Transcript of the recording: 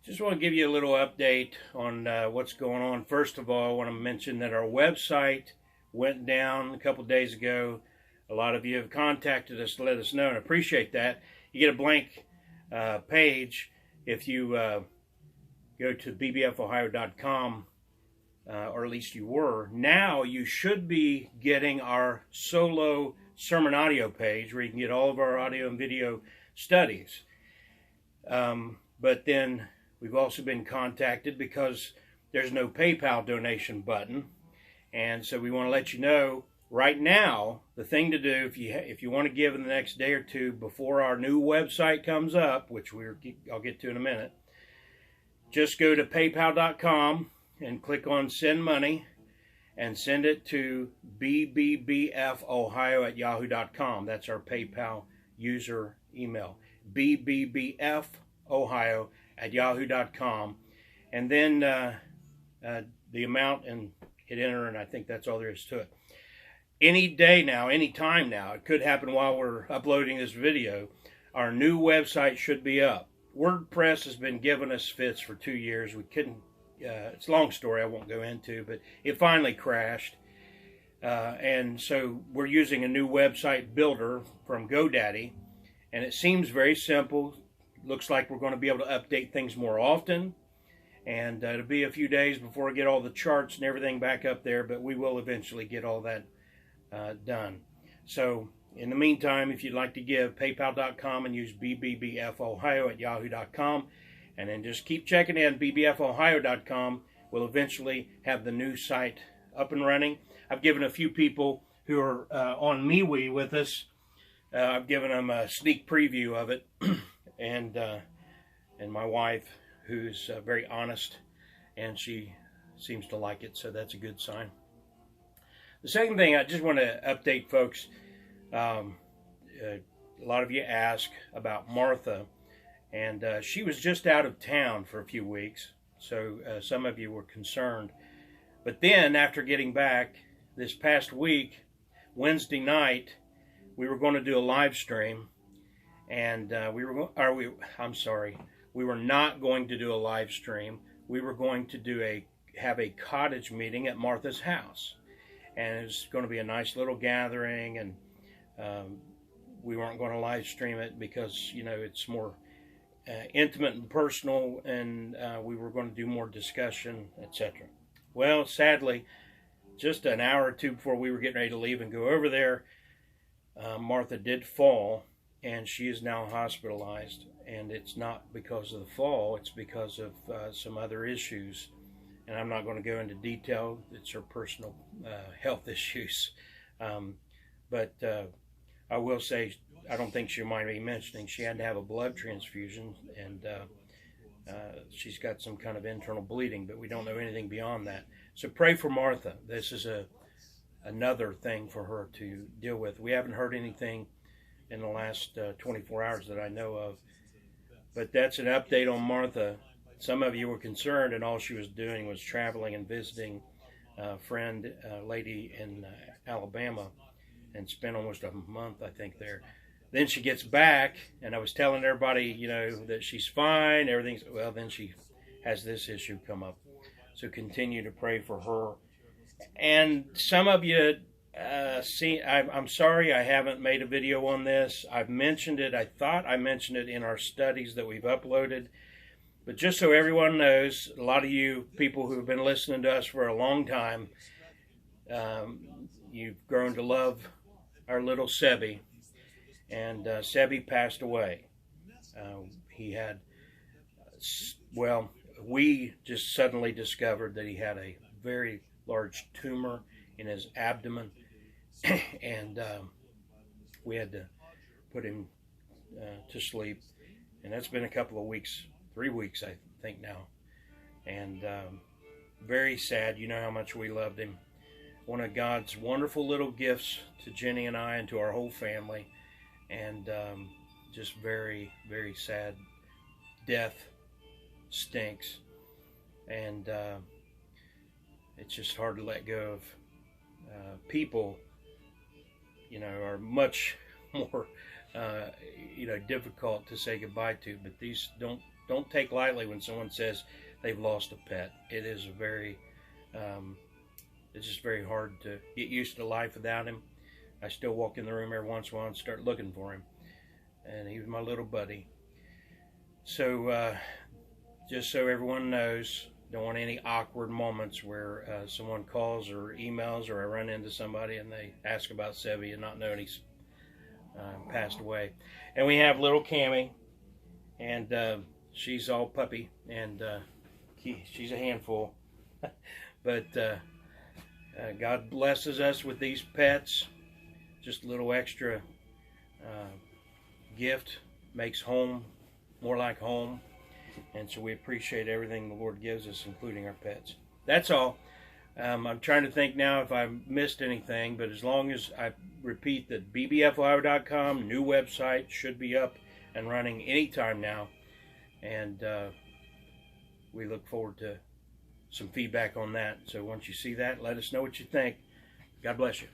Just want to give you a little update on what's going on. First of all, I want to mention that our website went down a couple days ago. A lot of you have contacted us to let us know, and I appreciate that. You get a blank page if you go to bbfohio.com, or at least you were. Now you should be getting our solo sermon audio page where you can get all of our audio and video studies. But then we've also been contacted because there's no PayPal donation button. And so we want to let you know right now, the thing to do if you want to give in the next day or two before our new website comes up, which I'll get to in a minute, just go to paypal.com and click on send money and send it to bbbfohio@yahoo.com. That's our PayPal user email, bbbfohio@yahoo.com, and then the amount, and hit enter, and I think that's all there is to it. Any day now, any time now, it could happen while we're uploading this video, our new website should be up. WordPress has been giving us fits for 2 years. We couldn't, it's a long story I won't go into, but it finally crashed. And so we're using a new website builder from GoDaddy, and it seems very simple. Looks like we're going to be able to update things more often, and it'll be a few days before I get all the charts and everything back up there, but we will eventually get all that done. So in the meantime, if you'd like to give, paypal.com and use bbbfohio@yahoo.com, and then just keep checking in. bbfohio.com will eventually have the new site up and running. I've given a few people who are on MeWe with us, I've given them a sneak preview of it, and my wife, who's very honest, and she seems to like it, so that's a good sign. The second thing I just want to update folks, a lot of you ask about Martha, and she was just out of town for a few weeks, so some of you were concerned. But then after getting back this past week, Wednesday night, we were going to do a live stream, and we were not going to do a live stream. We were going to have a cottage meeting at Martha's house, and it was going to be a nice little gathering, and we weren't going to live stream it because, you know, it's more intimate and personal, and we were going to do more discussion, etc. Well, sadly, just an hour or two before we were getting ready to leave and go over there, Martha did fall, and she is now hospitalized. And it's not because of the fall, it's because of some other issues. And I'm not going to go into detail. It's her personal health issues. But I will say, I don't think she might be mentioning, she had to have a blood transfusion, and she's got some kind of internal bleeding, but we don't know anything beyond that. So pray for Martha. This is another thing for her to deal with. We haven't heard anything in the last 24 hours that I know of. But that's an update on Martha. Some of you were concerned, and all she was doing was traveling and visiting a friend, a lady in Alabama, and spent almost a month, I think, there. Then she gets back, and I was telling everybody, you know, that she's fine, everything's, well, then she has this issue come up. So continue to pray for her. And some of you, I'm sorry I haven't made a video on this. I've mentioned it. I thought I mentioned it in our studies that we've uploaded. But just so everyone knows, a lot of you people who have been listening to us for a long time, you've grown to love our little Sebi. And Sebi passed away. He had, well, we just suddenly discovered that he had a very large tumor in his abdomen, and we had to put him to sleep, and that's been a couple of weeks, 3 weeks I think now, and very sad. You know how much we loved him. One of God's wonderful little gifts to Jenny and I and to our whole family, and just very, very sad. Death stinks, and it's just hard to let go of. People, you know, are much more, difficult to say goodbye to, but these don't don't take lightly when someone says they've lost a pet. It is it's just very hard to get used to life without him. I still walk in the room every once in a while and start looking for him, and he was my little buddy. So just so everyone knows, don't want any awkward moments where someone calls or emails, or I run into somebody and they ask about Sevy and not knowing he's passed away. And we have little Cammie, and she's all puppy, and she's a handful. But God blesses us with these pets. Just a little extra gift makes home more like home. And so we appreciate everything the Lord gives us, including our pets. That's all. I'm trying to think now if I missed anything, but as long as I repeat that bbfohio.com, new website, should be up and running anytime now. And we look forward to some feedback on that. So once you see that, let us know what you think. God bless you.